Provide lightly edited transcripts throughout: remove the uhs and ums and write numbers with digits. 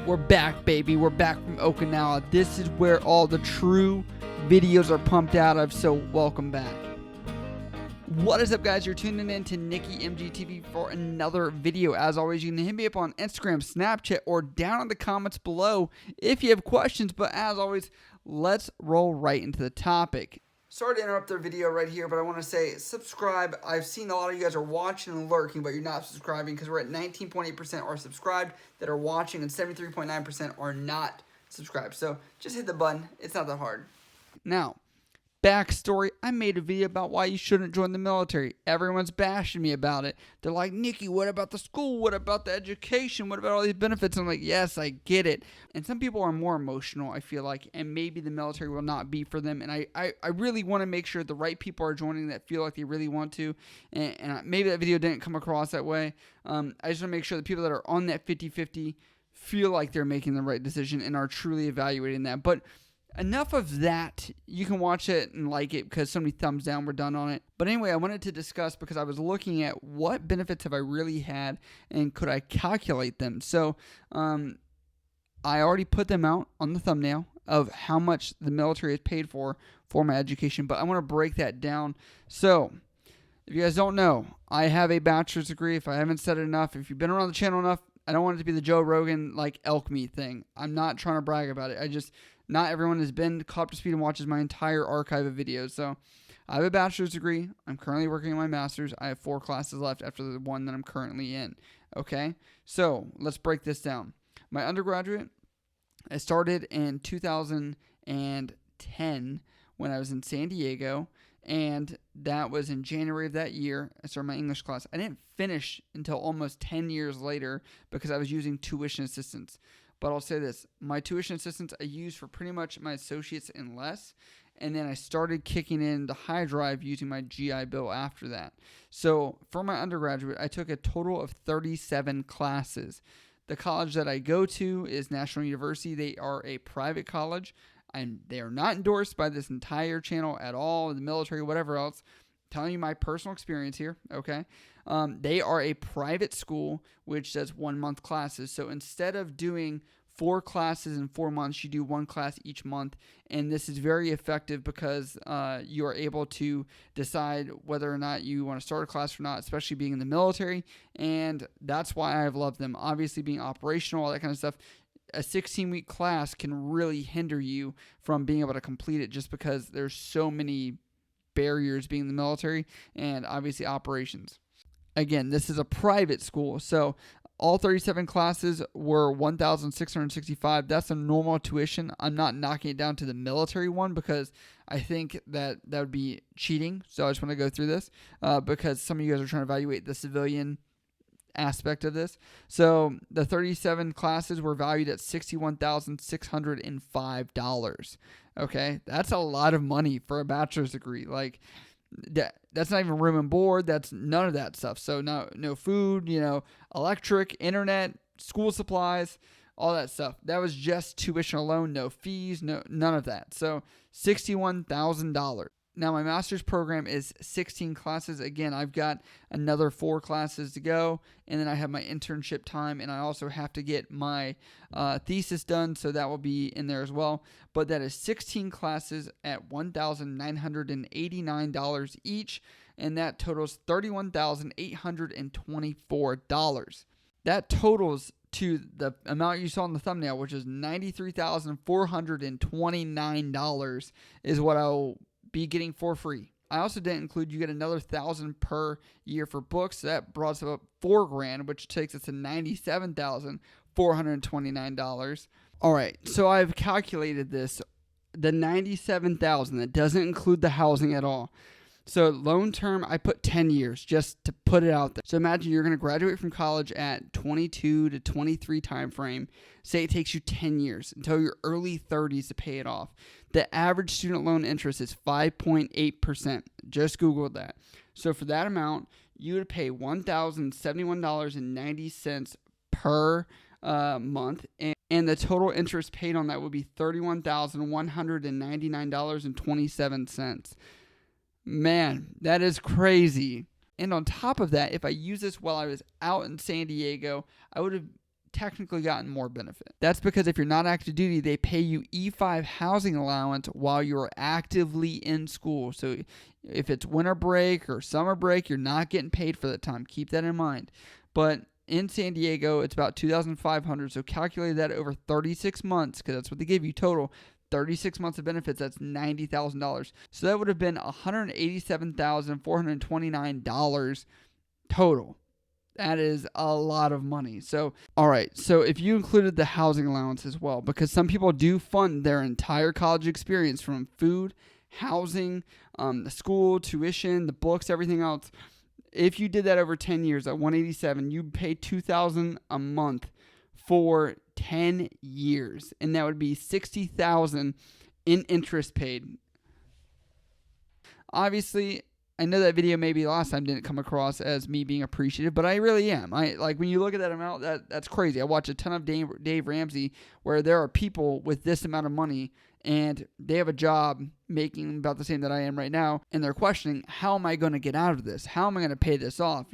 We're back, baby. We're back from Okinawa. This is where all the true videos are pumped out of, so welcome back. What is up, guys? You're tuning in to Nikki MGTV for another video. As always, you can hit me up on Instagram, Snapchat, or down in the comments below if you have questions. But as always, let's roll right into the topic. Sorry to interrupt the video right here, but I want to say subscribe. I've seen a lot of you guys are watching and lurking, but you're not subscribing because we're at 19.8% are subscribed that are watching and 73.9% are not subscribed. So just hit the button. It's not that hard. Now, backstory, I made a video about why you shouldn't join the military. Everyone's bashing me about it. They're like, Nikki, what about the school? What about the education? What about all these benefits? I'm like, yes, I get it. And some people are more emotional, I feel like, and maybe the military will not be for them. And I really want to make sure the right people are joining that feel like they really want to. And maybe that video didn't come across that way. I just want to make sure the people that are on that 50-50 feel like they're making the right decision and are truly evaluating that. But enough of that. You can watch it and like it because so many thumbs down were done on it. But anyway, I wanted to discuss because I was looking at what benefits have I really had and could I calculate them. So I already put them out on the thumbnail of how much the military has paid for my education. But I want to break that down. So if you guys don't know, I have a bachelor's degree. If I haven't said it enough, if you've been around the channel enough, I don't want it to be the Joe Rogan like elk meat thing. I'm not trying to brag about it. Not everyone has been caught up to speed and watches my entire archive of videos. So I have a bachelor's degree. I'm currently working on my master's. I have 4 classes left after the one that I'm currently in. Okay, so let's break this down. My undergraduate, I started in 2010 when I was in San Diego, and that was in January of that year. I started my English class. I didn't finish until almost 10 years later because I was using tuition assistance. But I'll say this, my tuition assistance I used for pretty much my associates and less, and then I started kicking in the high drive using my GI Bill after that. So for my undergraduate, I took a total of 37 classes. The college that I go to is National University. They are a private college, and they are not endorsed by this entire channel at all, the military, whatever else. I'm telling you my personal experience here, okay? They are a private school which does 1-month classes. So instead of doing 4 classes in 4 months, you do 1 class each month. And this is very effective because you are able to decide whether or not you want to start a class or not, especially being in the military. And that's why I've loved them. Obviously, being operational, all that kind of stuff. A 16-week class can really hinder you from being able to complete it just because there's so many barriers being in the military and obviously operations. Again, this is a private school, so all 37 classes were $1,665. That's a normal tuition. I'm not knocking it down to the military one because I think that would be cheating. So I just want to go through this because some of you guys are trying to evaluate the civilian aspect of this. So the 37 classes were valued at $61,605. Okay, that's a lot of money for a bachelor's degree. Like, that's not even room and board. That's none of that stuff. So no food, electric, internet, school supplies, all that stuff. That was just tuition alone, no fees, none of that. So $61,000. Now my master's program is 16 classes. Again, I've got another 4 classes to go, and then I have my internship time, and I also have to get my thesis done, so that will be in there as well. But that is 16 classes at $1,989 each, and that totals $31,824. That totals to the amount you saw in the thumbnail, which is $93,429 is what I'll be getting for free. I also didn't include you get another $1,000 per year for books. So that brought us up $4,000, which takes us to $97,429. All right, so I've calculated this. The $97,000 that doesn't include the housing at all. So loan term, I put 10 years just to put it out there. So imagine you're going to graduate from college at 22 to 23 time frame. Say it takes you 10 years until your early 30s to pay it off. The average student loan interest is 5.8%. Just Googled that. So for that amount, you would pay $1,071.90 per month, and the total interest paid on that would be $31,199.27. Man, that is crazy. And on top of that, if I use this while I was out in San Diego, I would have technically gotten more benefit. That's because if you're not active duty, they pay you E5 housing allowance while you're actively in school. So if it's winter break or summer break, you're not getting paid for that time. Keep that in mind. But in San Diego, it's about $2,500. So calculate that over 36 months, because that's what they give you total. 36 months of benefits, that's $90,000. So that would have been $187,429 total. That is a lot of money. So, all right. So if you included the housing allowance as well, because some people do fund their entire college experience from food, housing, the school, tuition, the books, everything else. If you did that over 10 years at 187, you'd pay $2,000 a month for 10 years, and that would be $60,000 in interest paid. Obviously, I know that video maybe last time didn't come across as me being appreciative, but I really am. I like when you look at that amount, that's crazy. I watch a ton of Dave Ramsey where there are people with this amount of money and they have a job making about the same that I am right now, and they're questioning, how am I going to get out of this? How am I going to pay this off?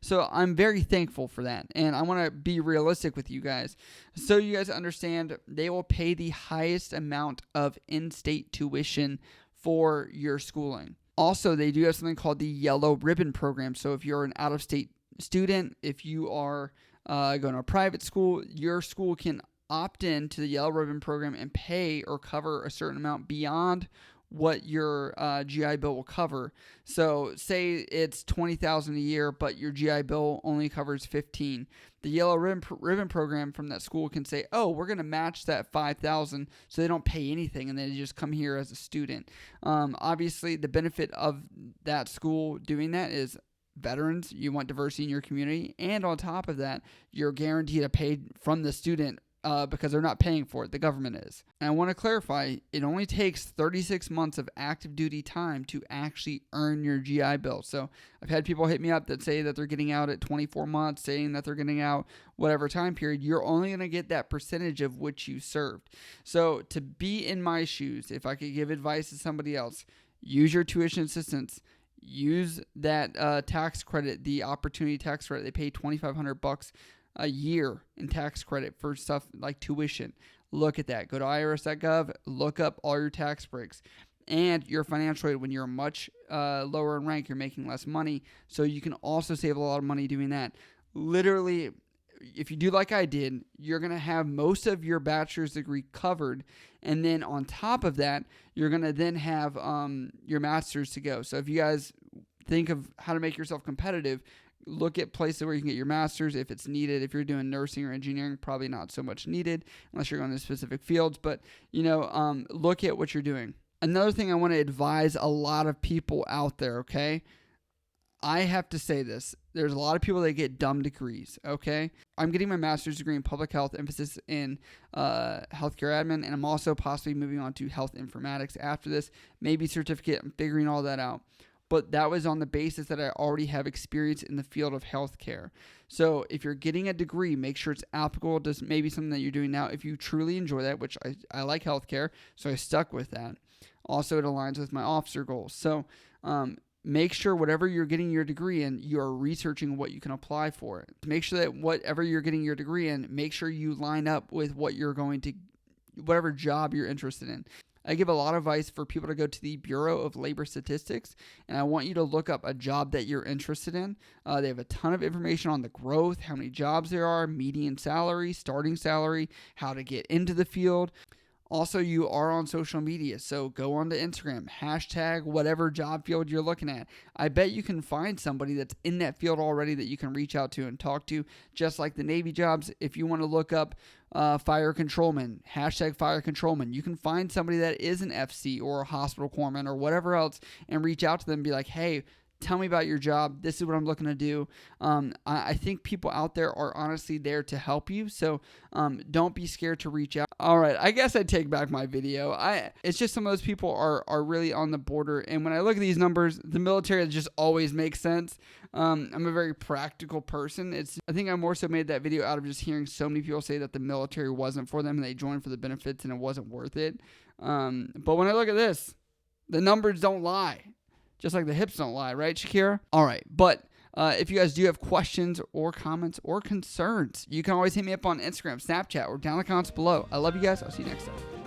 So I'm very thankful for that, and I want to be realistic with you guys. So you guys understand, they will pay the highest amount of in-state tuition for your schooling. Also, they do have something called the Yellow Ribbon Program. So if you're an out-of-state student, if you are going to a private school, your school can opt in to the Yellow Ribbon Program and pay or cover a certain amount beyond what your GI Bill will cover. So say it's $20,000 a year, but your GI Bill only covers $15,000. The Yellow Ribbon Program from that school can say, oh, we're going to match that $5,000, so they don't pay anything and they just come here as a student. Obviously, the benefit of that school doing that is veterans. You want diversity in your community, and on top of that, you're guaranteed a pay from the student because they're not paying for it. The government is. And I want to clarify, it only takes 36 months of active duty time to actually earn your GI Bill. So I've had people hit me up that say that they're getting out at 24 months, saying that they're getting out whatever time period. You're only going to get that percentage of which you served. So to be in my shoes, if I could give advice to somebody else, use your tuition assistance. Use that tax credit, the opportunity tax credit. They pay $2,500 a year in tax credit for stuff like tuition. Look at that. Go to irs.gov, look up all your tax breaks and your financial aid. When you're much lower in rank, you're making less money, so you can also save a lot of money doing that. Literally, if you do like I did, you're going to have most of your bachelor's degree covered, and then on top of that, you're going to then have your master's to go. So if you guys think of how to make yourself competitive, look at places where you can get your master's if it's needed. If you're doing nursing or engineering, probably not so much needed unless you're going to specific fields. But, look at what you're doing. Another thing I want to advise a lot of people out there, okay? I have to say this. There's a lot of people that get dumb degrees, okay? I'm getting my master's degree in public health, emphasis in healthcare admin, and I'm also possibly moving on to health informatics after this. Maybe certificate. I'm figuring all that out. But that was on the basis that I already have experience in the field of healthcare. So if you're getting a degree, make sure it's applicable to maybe something that you're doing now. If you truly enjoy that, which I like healthcare, so I stuck with that. Also, it aligns with my officer goals. So make sure whatever you're getting your degree in, you're researching what you can apply for it. Make sure that whatever you're getting your degree in, make sure you line up with whatever job you're interested in. I give a lot of advice for people to go to the Bureau of Labor Statistics, and I want you to look up a job that you're interested in. They have a ton of information on the growth, how many jobs there are, median salary, starting salary, how to get into the field. Also, you are on social media, so go on to Instagram, hashtag whatever job field you're looking at. I bet you can find somebody that's in that field already that you can reach out to and talk to, just like the Navy jobs. If you want to look up fire controlman, hashtag fire controlman, you can find somebody that is an FC or a hospital corpsman or whatever else and reach out to them and be like, hey, tell me about your job. This is what I'm looking to do. I think people out there are honestly there to help you. So don't be scared to reach out. All right. I guess I take back my video. It's just some of those people are really on the border. And when I look at these numbers, the military just always makes sense. I'm a very practical person. I think I more so made that video out of just hearing so many people say that the military wasn't for them and they joined for the benefits and it wasn't worth it. But when I look at this, the numbers don't lie. Just like the hips don't lie, right, Shakira? All right, but If you guys do have questions or comments or concerns, you can always hit me up on Instagram, Snapchat, or down in the comments below. I love you guys. I'll see you next time.